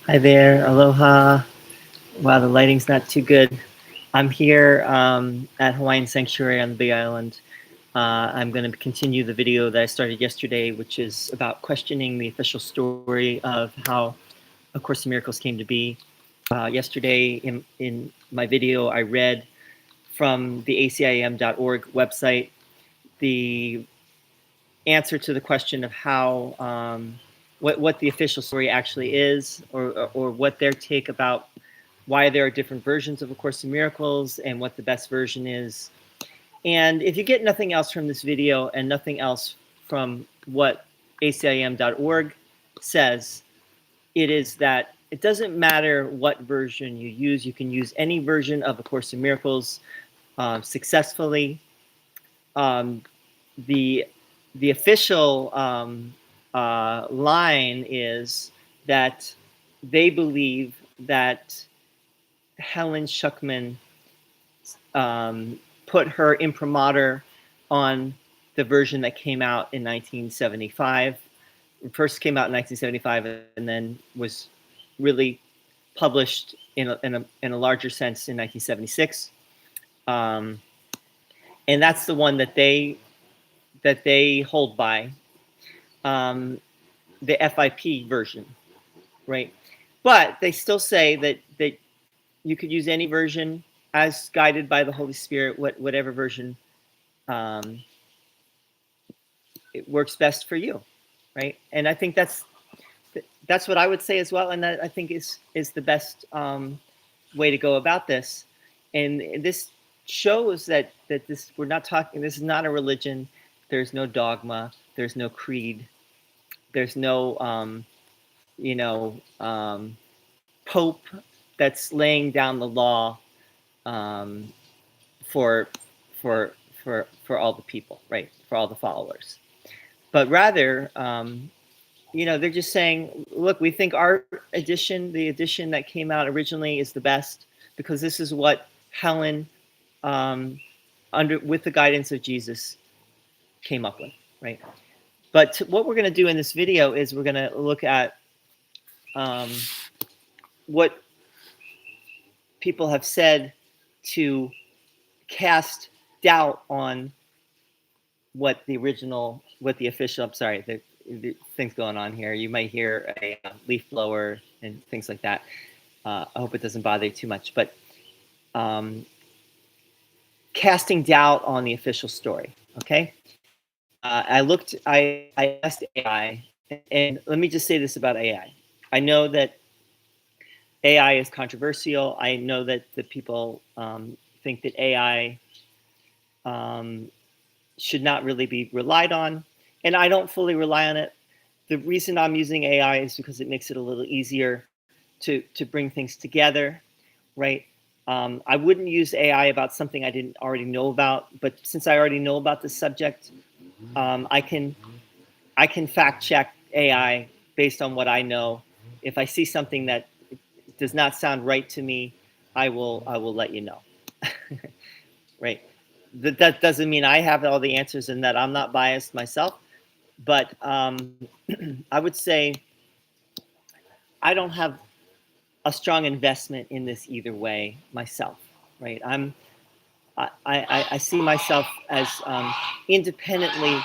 Hi there, aloha. Wow, the lighting's not too good. I'm here at Hawaiian Sanctuary on the Big Island. I'm going to continue the video that I started yesterday, which is about questioning the official story of how A Course in Miracles came to be. Yesterday in my video, I read from the acim.org website the answer to the question of how what the official story actually is, or what their take about why there are different versions of A Course in Miracles and what the best version is. And if you get nothing else from this video and nothing else from what acim.org says, it is that it doesn't matter what version you use. You can use any version of A Course in Miracles successfully. Um, the the official line is that they believe that Helen Schucman put her imprimatur on the version that came out in 1975. It first came out in 1975 and then was really published in a larger sense in 1976. And that's the one that they hold by, the FIP version, right? But they still say that you could use any version as guided by the Holy Spirit, whatever version it works best for you, right? And I think that's what I would say as well, and that I think is the best way to go about this. And this shows that this, we're not talking, this is not a religion. There's no dogma. There's no creed. There's no pope that's laying down the law for all the people, right? For all the followers. But rather, they're just saying, look, we think our edition, the edition that came out originally, is the best because this is what Helen, with the guidance of Jesus, came up with, right? But what we're going to do in this video is we're going to look at what people have said to cast doubt on what the official, I'm sorry, the things going on here. You might hear a leaf blower and things like that. I hope it doesn't bother you too much, but casting doubt on the official story, okay? I asked AI, and let me just say this about AI. I know that AI is controversial. I know that the people think that AI should not really be relied on, and I don't fully rely on it. The reason I'm using AI is because it makes it a little easier to bring things together, right? I wouldn't use AI about something I didn't already know about, but since I already know about the subject, I can fact check AI based on what I know. If I see something that does not sound right to me, I will let you know. Right? That doesn't mean I have all the answers and that I'm not biased myself, but I would say I don't have a strong investment in this either way myself, right? I see myself as independently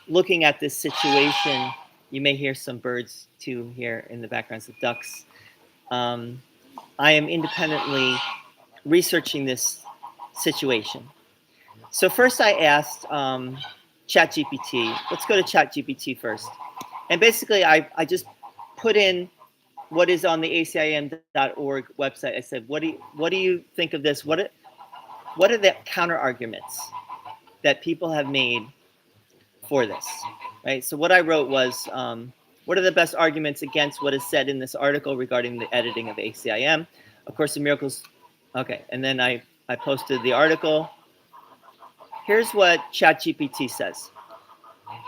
looking at this situation. You may hear some birds too here in the backgrounds of ducks. I am independently researching this situation. So first I asked ChatGPT. Let's go to ChatGPT first. And basically I just put in what is on the acim.org website. I said, what do you think of this? What are the counter arguments that people have made for this, right? So what I wrote was, what are the best arguments against what is said in this article regarding the editing of ACIM? A Course in Miracles. Okay, and then I posted the article. Here's what ChatGPT says.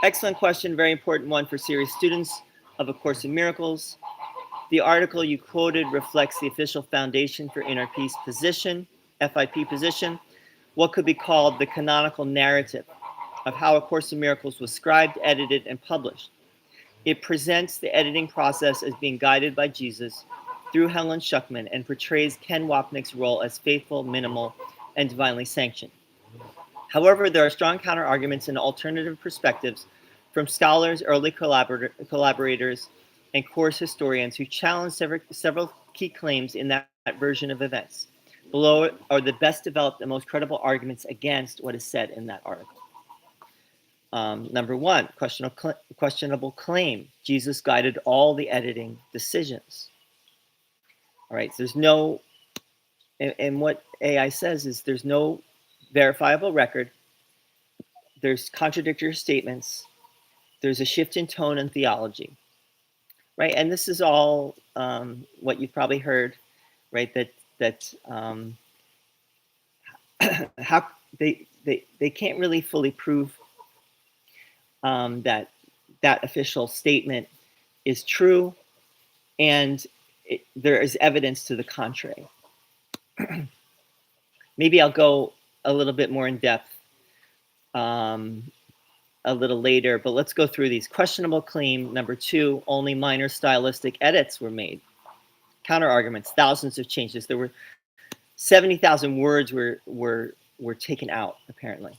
Excellent question, very important one for serious students of A Course in Miracles. The article you quoted reflects the official Foundation for Inner Peace position, FIP position, what could be called the canonical narrative of how A Course in Miracles was scribed, edited, and published. It presents the editing process as being guided by Jesus through Helen Schucman and portrays Ken Wapnick's role as faithful, minimal, and divinely sanctioned. However, there are strong counterarguments and alternative perspectives from scholars, early collaborators, and course historians who challenge several key claims in that version of events. Below are the best developed and most credible arguments against what is said in that article. Number one, questionable claim. Jesus guided all the editing decisions. All right, so there's no, and what AI says is there's no verifiable record. There's contradictory statements. There's a shift in tone and theology, right? And this is all what you've probably heard, right? That how they can't really fully prove that official statement is true, and there is evidence to the contrary. Maybe I'll go a little bit more in depth a little later, but let's go through these. Questionable claim number two, only minor stylistic edits were made. Counterarguments, thousands of changes. There were 70,000 words were taken out, apparently.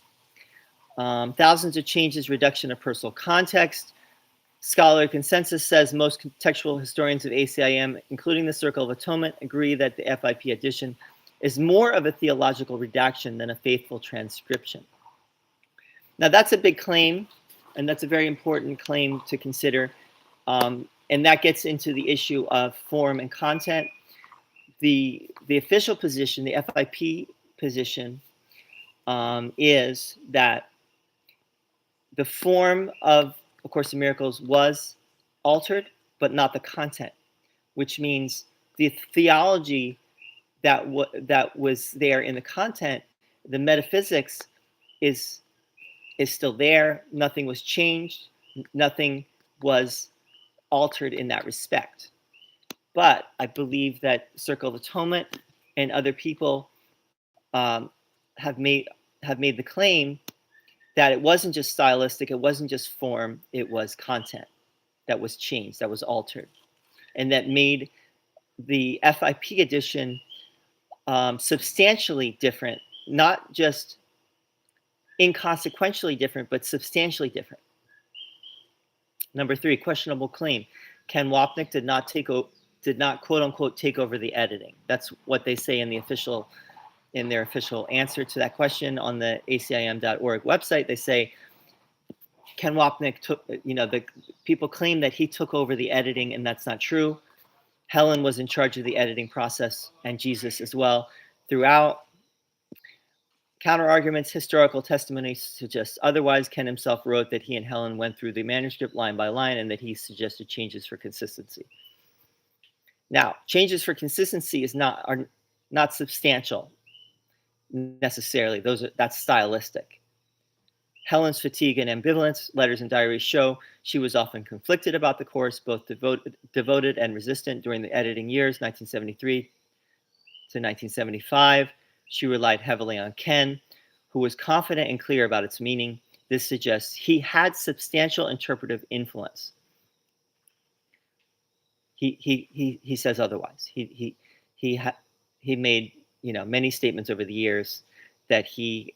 Thousands of changes, reduction of personal context. Scholarly consensus says most contextual historians of ACIM, including the Circle of Atonement, agree that the FIP edition is more of a theological redaction than a faithful transcription. Now, that's a big claim, and that's a very important claim to consider. And that gets into the issue of form and content. The official position, the FIP position, is that the form of A Course in Miracles was altered, but not the content, which means the theology that was there in the content, the metaphysics is still there. Nothing was changed. Nothing was altered in that respect. But I believe that Circle of Atonement and other people have made the claim that it wasn't just stylistic, it wasn't just form, it was content that was changed, that was altered, and that made the FIP edition substantially different, not just inconsequentially different, but substantially different. Number three, questionable claim. Ken Wapnick did not quote unquote take over the editing. That's what they say in their official answer to that question on the acim.org website. They say Ken Wapnick took, the people claim that he took over the editing, and that's not true. Helen was in charge of the editing process, and Jesus as well throughout. Counterarguments, historical testimony suggests otherwise. Ken himself wrote that he and Helen went through the manuscript line by line and that he suggested changes for consistency. Now, changes for consistency are not substantial necessarily. That's stylistic. Helen's fatigue and ambivalence, letters and diaries show she was often conflicted about the course, both devoted and resistant during the editing years, 1973 to 1975. She relied heavily on Ken, who was confident and clear about its meaning. This suggests he had substantial interpretive influence. He says otherwise. He made many statements over the years that he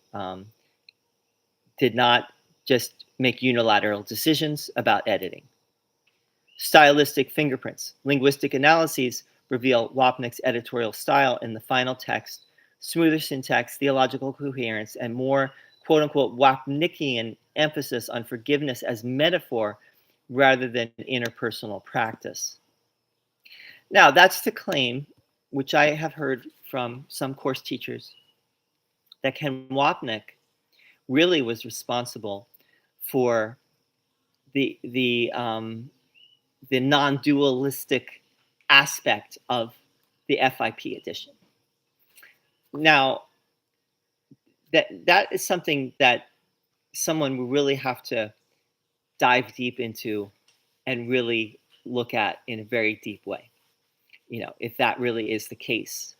did not just make unilateral decisions about editing. Stylistic fingerprints. Linguistic analyses reveal Wapnick's editorial style in the final text, smoother syntax, theological coherence, and more quote-unquote Wapnickian emphasis on forgiveness as metaphor rather than interpersonal practice. Now, that's the claim, which I have heard from some course teachers, that Ken Wapnick really was responsible for the non-dualistic aspect of the FIP edition. Now, that is something that someone will really have to dive deep into and really look at in a very deep way, if that really is the case.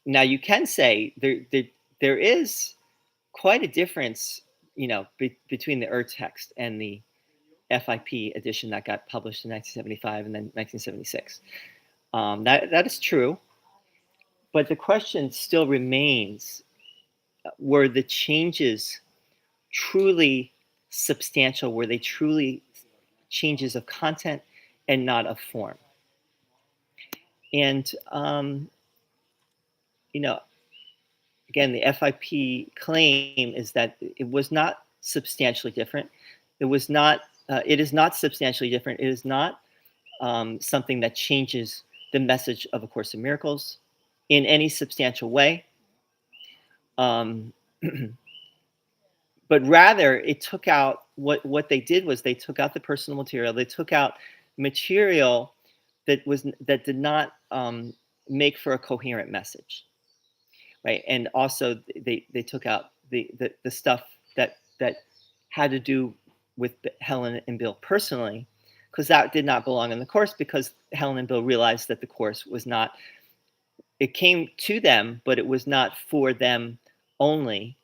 Now, you can say there is quite a difference, between the text and the FIP edition that got published in 1975 and then 1976. That is true, but the question still remains: were the changes truly substantial? Were they truly changes of content and not of form? And you know, again, the FIP claim is that it was not substantially different. It was not. It is not substantially different. It is not something that changes the message of A Course in Miracles in any substantial way. Um, but rather, it took out what they did was they took out the personal material. They took out material that did not make for a coherent message, right? And also, they took out the stuff that had to do with Helen and Bill personally, because that did not belong in the course, because Helen and Bill realized that the course was not, it came to them, but it was not for them only.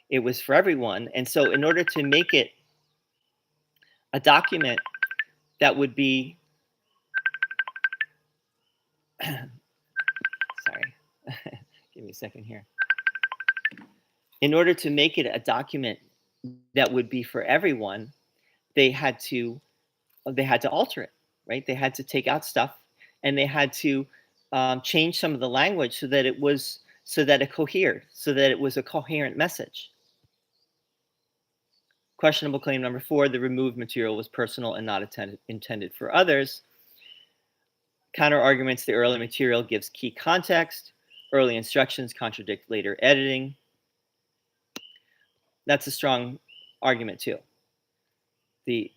It was for everyone. And so in order to make it a document that would be, sorry, give me a second here. In order to make it a document that would be for everyone, they had to alter it, right? They had to take out stuff, and they had to change some of the language so that it cohered, so that it was a coherent message. Questionable claim number 4: the removed material was personal and not intended for others. Counter arguments: the early material gives key context. Early instructions contradict later editing. That's a strong argument too. The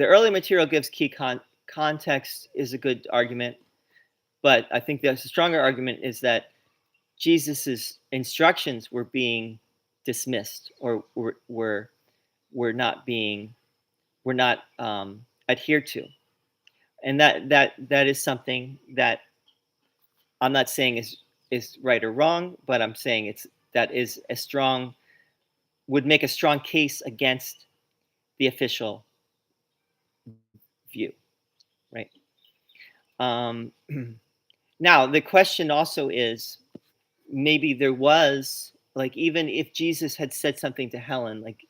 early material gives key context is a good argument, but I think the stronger argument is that Jesus's instructions were being dismissed, or were not adhered to, and that is something that I'm not saying is right or wrong, but I'm saying that is a strong, would make a strong case against the official view, right? Um, Now the question also is, maybe there was, like, even if Jesus had said something to Helen, like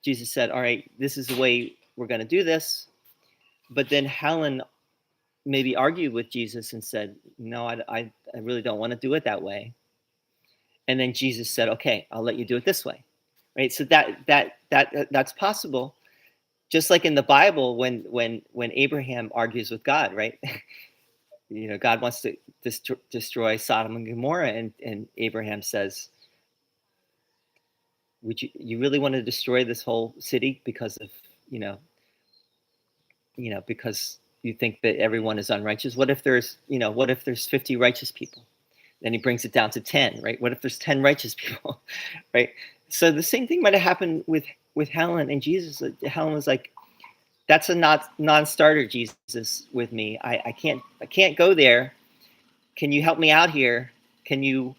Jesus said, all right, this is the way we're going to do this, but then Helen maybe argued with Jesus and said, no, I really don't want to do it that way. And then Jesus said, okay, I'll let you do it this way, right? So that's possible. Just like in the Bible, when Abraham argues with God, right? God wants to destroy Sodom and Gomorrah, and Abraham says, would you really want to destroy this whole city because of, because you think that everyone is unrighteous? What if there's 50 righteous people? Then he brings it down to 10, right? What if there's 10 righteous people, right? So the same thing might have happened with Helen and Jesus. Helen was like, that's a non-starter, Jesus, with me. I can't go there. Can you help me out here? Can we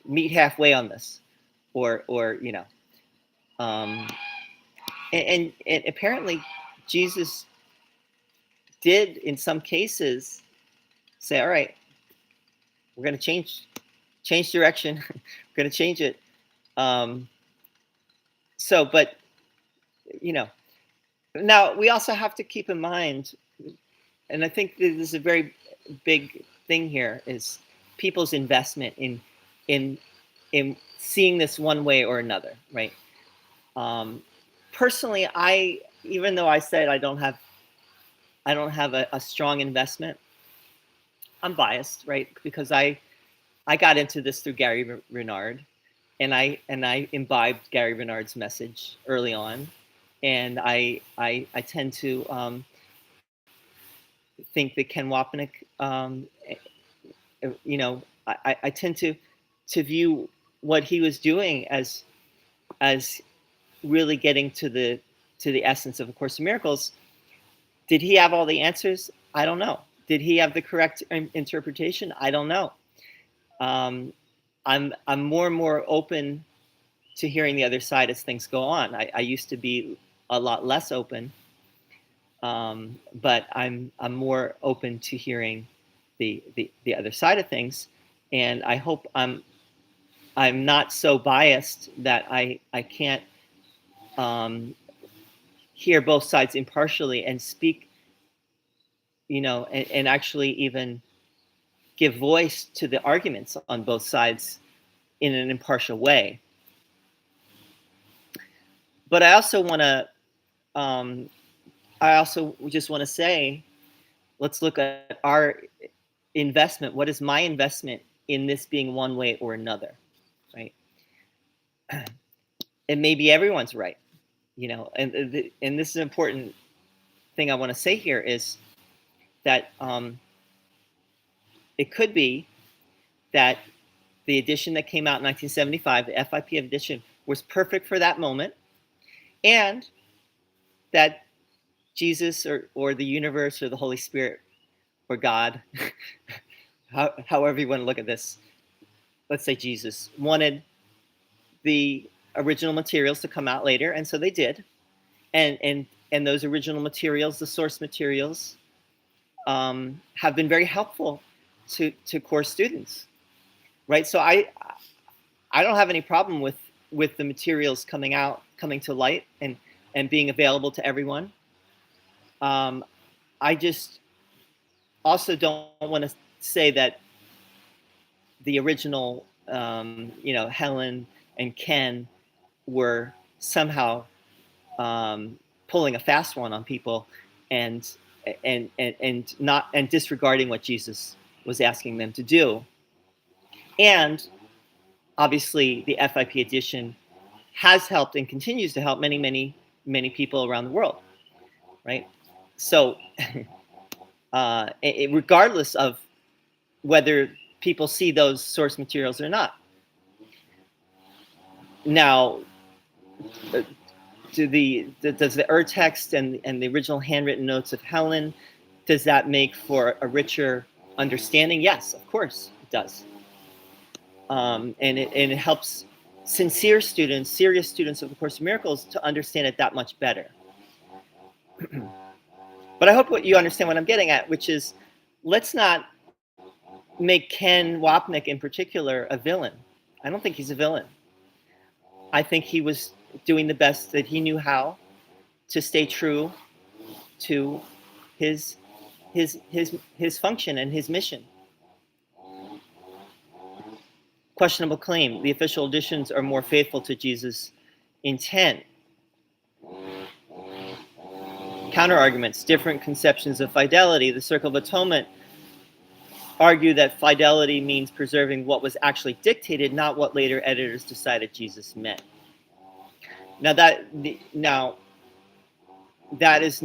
meet halfway on this? Or and apparently Jesus did in some cases say, all right, we're going to change direction. We're going to change it. But now we also have to keep in mind, and I think this is a very big thing here, is people's investment in seeing this one way or another, right? Personally, even though I said I don't have a strong investment, I'm biased, right? Because I got into this through Gary Renard, and I imbibed Gary Renard's message early on, and I tend to think that Ken Wapnick, I tend to view what he was doing as really getting to the essence of A Course in Miracles. Did he have all the answers? I don't know. Did he have the correct interpretation? I don't know. I'm more and more open to hearing the other side as things go on. I used to be a lot less open, But I'm more open to hearing the other side of things, and I hope I'm not so biased that I can't hear both sides impartially and speak, and actually even give voice to the arguments on both sides in an impartial way. But I also want to, I also just want to say, let's look at our investment. What is my investment in this being one way or another, right? And maybe everyone's right, and this is an important thing I want to say here is that it could be that the edition that came out in 1975, the FIP edition, was perfect for that moment, and that Jesus or the universe or the Holy Spirit or God, however you want to look at this, let's say Jesus, wanted the original materials to come out later, and so they did. And those original materials, the source materials, have been very helpful to course students, right? So I don't have any problem with the materials coming to light and being available to everyone. I just also don't want to say that the original, Helen and Ken were somehow pulling a fast one on people and disregarding what Jesus was asking them to do. And obviously, the FIP edition has helped and continues to help many, many, many people around the world, right? So, regardless of whether people see those source materials or not. Now, does the text and the original handwritten notes of Helen, does that make for a richer understanding? Yes, of course it does. And it helps sincere students, serious students of the Course of Miracles to understand it that much better. But I hope you understand what I'm getting at, which is, let's not make Ken Wapnick in particular a villain. I don't think he's a villain. I think he was doing the best that he knew how to stay true to his function and his mission. Questionable claim: the official editions are more faithful to Jesus' intent. Counterarguments: different conceptions of fidelity. The Circle of Atonement argue that fidelity means preserving what was actually dictated, not what later editors decided Jesus meant. Now that is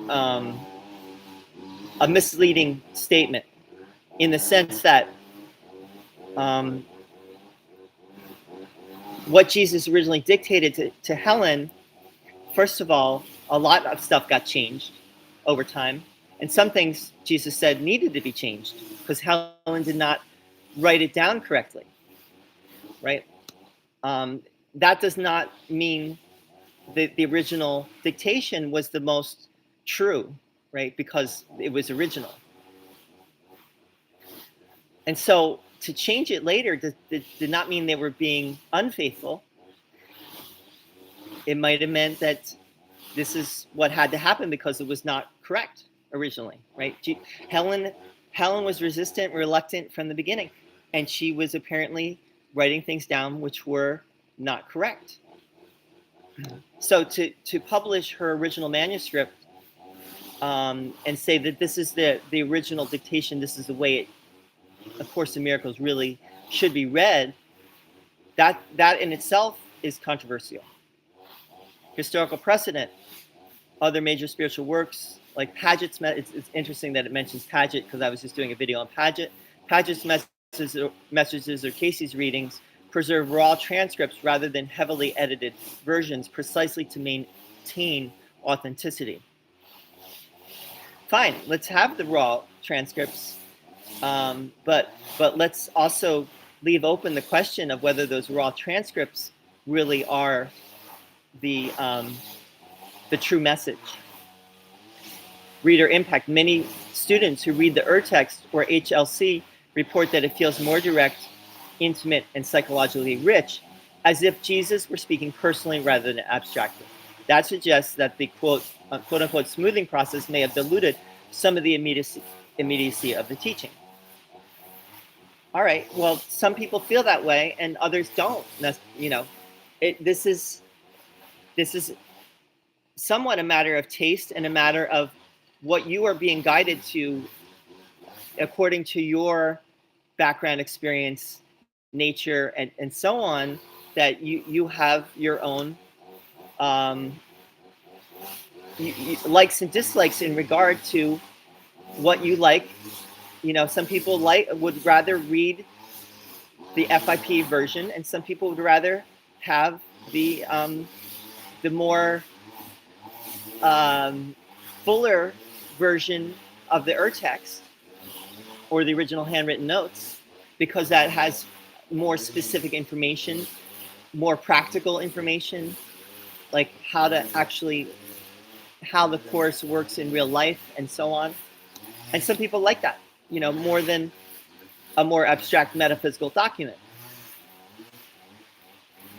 a misleading statement, in the sense that what Jesus originally dictated to Helen, first of all, a lot of stuff got changed over time. And some things Jesus said needed to be changed because Helen did not write it down correctly, right? That does not mean that the original dictation was the most true, right? Because it was original. And so to change it later did not mean they were being unfaithful. It might have meant that this is what had to happen because it was not correct originally, right? Helen was resistant, reluctant from the beginning, and she was apparently writing things down which were not correct. So to publish her original manuscript and say that this is the original dictation, this is the way A Course in Miracles really should be read, that in itself is controversial. Historical precedent: other major spiritual works like Paget's it's interesting that it mentions Paget, because I was just doing a video on Paget. Paget's messages or Casey's readings preserve raw transcripts rather than heavily edited versions, precisely to maintain authenticity. Fine, let's have the raw transcripts, but let's also leave open the question of whether those raw transcripts really are the true message. reader impact. Many students who read the urtext or HLC report that it feels more direct, intimate, and psychologically rich, as if Jesus were speaking personally rather than abstractly. That suggests that the quote unquote smoothing process may have diluted some of the immediacy of the teaching. All right, well, some people feel that way and others don't. This is somewhat a matter of taste and a matter of what you are being guided to according to your background, experience, nature, and so on, that you have your own um, likes and dislikes in regard to what you like. Some people would rather read the FIP version, and some people would rather have the more fuller version of the urtext or the original handwritten notes, because that has more specific information, more practical information, like how the course works in real life and so on. And some people like that, more than a more abstract metaphysical document.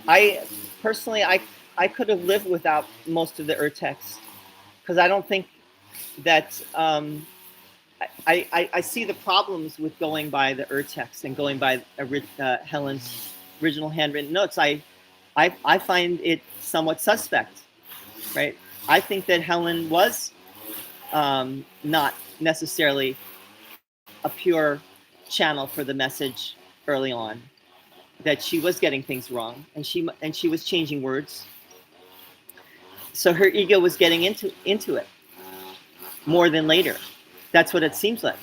I personally, I could have lived without most of the urtext, because I don't think that I see the problems with going by the urtext and going by Helen's original handwritten notes. I find it somewhat suspect, right? I think that Helen was not necessarily a pure channel for the message early on, that she was getting things wrong, and she was changing words. So her ego was getting into it more than later. That's what it seems like.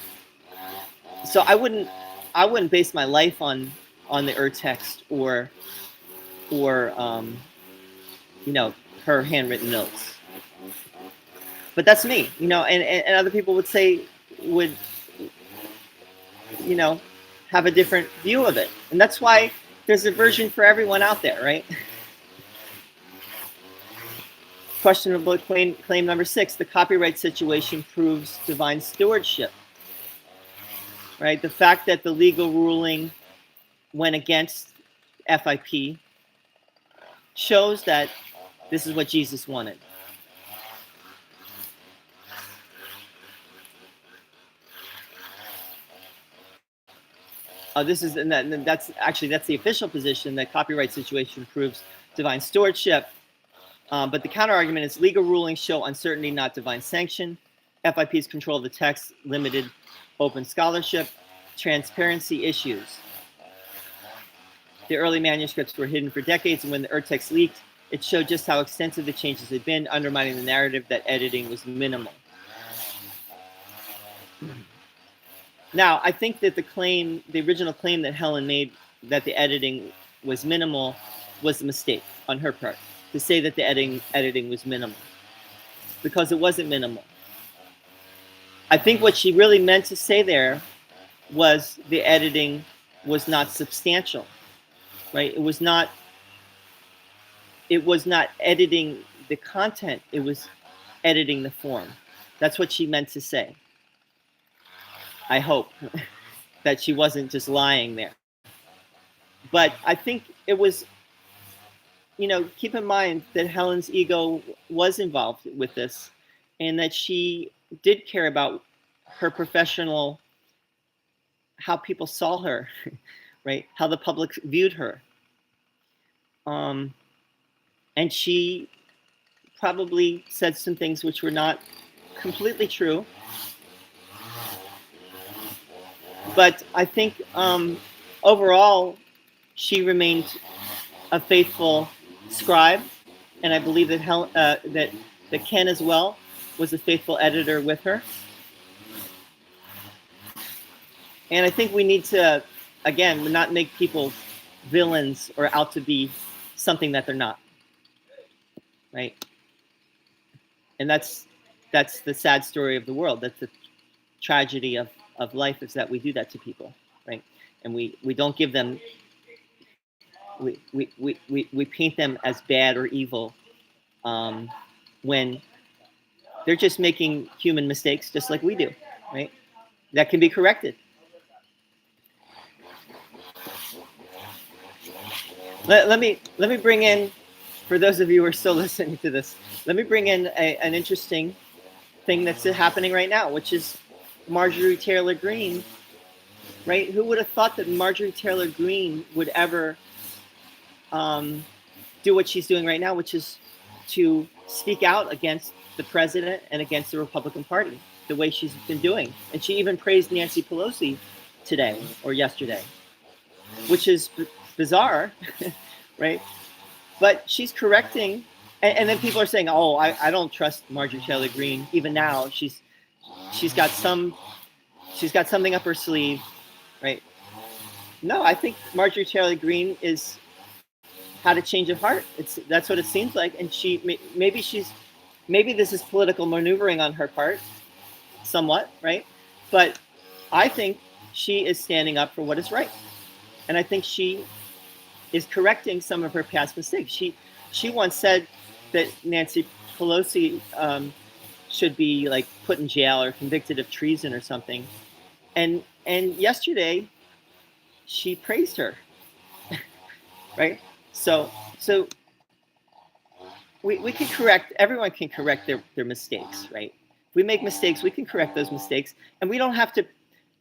So I wouldn't base my life on the urtext or her handwritten notes. But that's me, and other people would have a different view of it. And that's why there's a version for everyone out there, right? Questionable claim number 6, the copyright situation proves divine stewardship, right? The fact that the legal ruling went against FIP shows that this is what Jesus wanted. That's the official position, that copyright situation proves divine stewardship. But the counter argument is legal rulings show uncertainty, not divine sanction. FIP's control of the text limited open scholarship, transparency issues. The early manuscripts were hidden for decades, and when the urtext leaked, it showed just how extensive the changes had been, undermining the narrative that editing was minimal. Now, I think that the original claim that Helen made, that the editing was minimal, was a mistake on her part, to say that the editing was minimal, because it wasn't minimal. I think what she really meant to say there was the editing was not substantial, right? It was not editing the content, it was editing the form. That's what she meant to say. I hope that she wasn't just lying there. But I think it was, keep in mind that Helen's ego was involved with this, and that she did care about her professional, how people saw her, right? How the public viewed her. And she probably said some things which were not completely true. But I think overall, she remained a faithful scribe, and I believe that that Ken as well was a faithful editor with her. And I think we need to, again, not make people villains or out to be something that they're not, right? And that's the sad story of the world. That's the tragedy of life, is that we do that to people, right? And we don't give them, we paint them as bad or evil, when They're just making human mistakes just like we do, right? That can be corrected. Let me bring in, for those of you who are still listening to this, let me bring in an interesting thing that's happening right now, which is Marjorie Taylor Greene, right? Who would have thought that Marjorie Taylor Greene would ever do what she's doing right now, which is to speak out against the president and against the Republican Party, the way she's been doing. And she even praised Nancy Pelosi today or yesterday, which is bizarre, right? But she's correcting, and then people are saying, "Oh, I don't trust Marjorie Taylor Greene." Even now, she's got something up her sleeve, right? No, I think Marjorie Taylor Greene is had a change of heart. That's what it seems like, and maybe this is political maneuvering on her part, somewhat, right? But I think she is standing up for what is right, and I think she is correcting some of her past mistakes. She once said that Nancy Pelosi should be like put in jail or convicted of treason or something, and yesterday she praised her, right? So we can correct, everyone can correct their mistakes, right? If we make mistakes, we can correct those mistakes, and we don't have to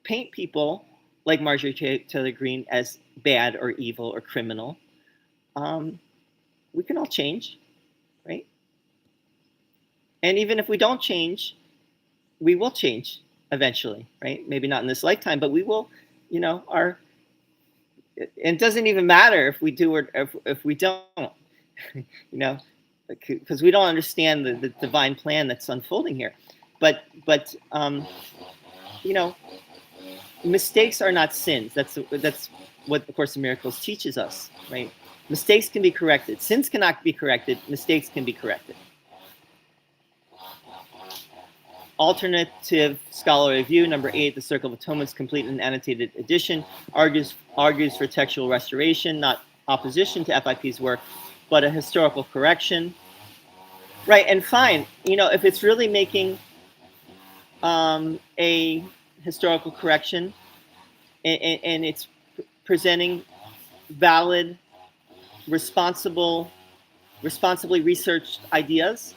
paint people like Marjorie Taylor Greene as bad or evil or criminal. We can all change, right? And even if we don't change, we will change eventually, right? Maybe not in this lifetime, but we will, it doesn't even matter if we do or if we don't, because we don't understand the divine plan that's unfolding here. But mistakes are not sins. That's what the Course in Miracles teaches us, right? Mistakes can be corrected. Sins cannot be corrected. Mistakes can be corrected. Alternative scholarly view, number 8, the Circle of Atonement's complete and annotated edition, argues for textual restoration, not opposition to FIP's work, but a historical correction. Right, and fine, if it's really making a historical correction and it's presenting valid, responsibly researched ideas,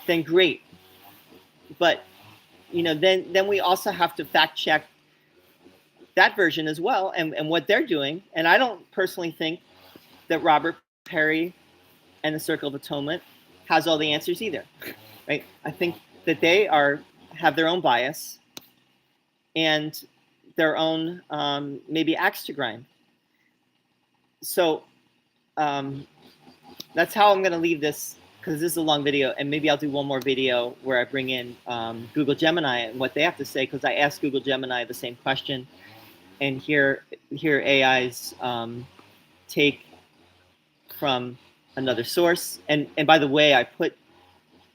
then great. But then we also have to fact check that version as well and what they're doing. And I don't personally think that Robert Perry and the Circle of Atonement has all the answers either, right? I think that they have their own bias and their own maybe axe to grind. So that's how I'm going to leave this, because this is a long video, and maybe I'll do one more video where I bring in Google Gemini and what they have to say, because I asked Google Gemini the same question, and hear AI's take from another source. And by the way, I put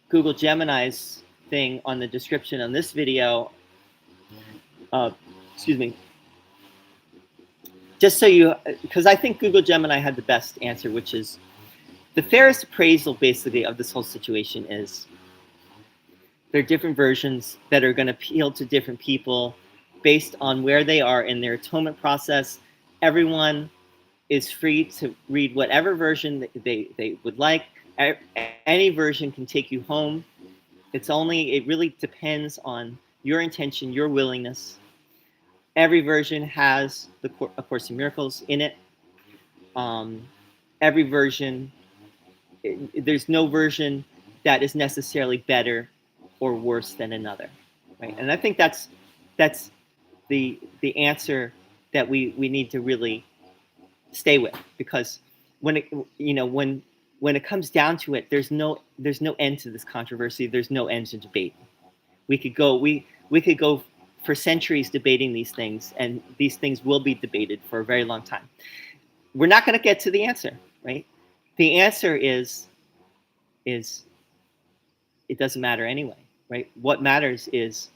Google Gemini's thing on the description on this video. Excuse me. Just so because I think Google Gemini had the best answer, which is the fairest appraisal basically of this whole situation is there are different versions that are going to appeal to different people based on where they are in their atonement process. Everyone is free to read whatever version they would like. Any version can take you home. It really depends on your intention, your willingness. Every version has A Course in Miracles in it. Every version, there's no version that is necessarily better or worse than another, right? And I think that's the answer that we need to really stay with, because when it comes down to it, there's no end to this controversy. There's no end to debate. We could go for centuries debating these things, and these things will be debated for a very long time. We're not going to get to the answer, right? The answer is it doesn't matter anyway, right? What matters is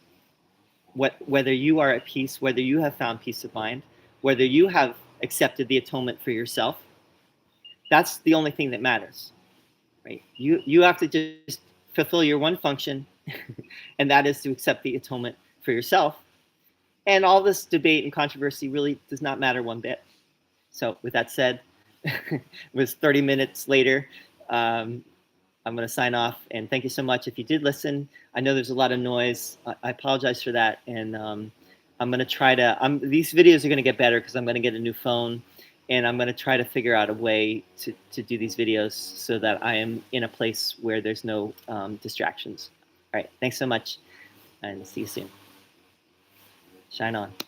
whether you are at peace, whether you have found peace of mind, whether you have accepted the atonement for yourself. That's the only thing that matters, right? You have to just fulfill your one function, and that is to accept the atonement for yourself. And all this debate and controversy really does not matter one bit. So with that said, it was 30 minutes later. I'm going to sign off, and thank you so much if you did listen. I know there's a lot of noise. I apologize for that, and I'm going to try to. These videos are going to get better because I'm going to get a new phone, and I'm going to try to figure out a way to do these videos so that I am in a place where there's no distractions. All right, thanks so much, and see you soon. Shine on.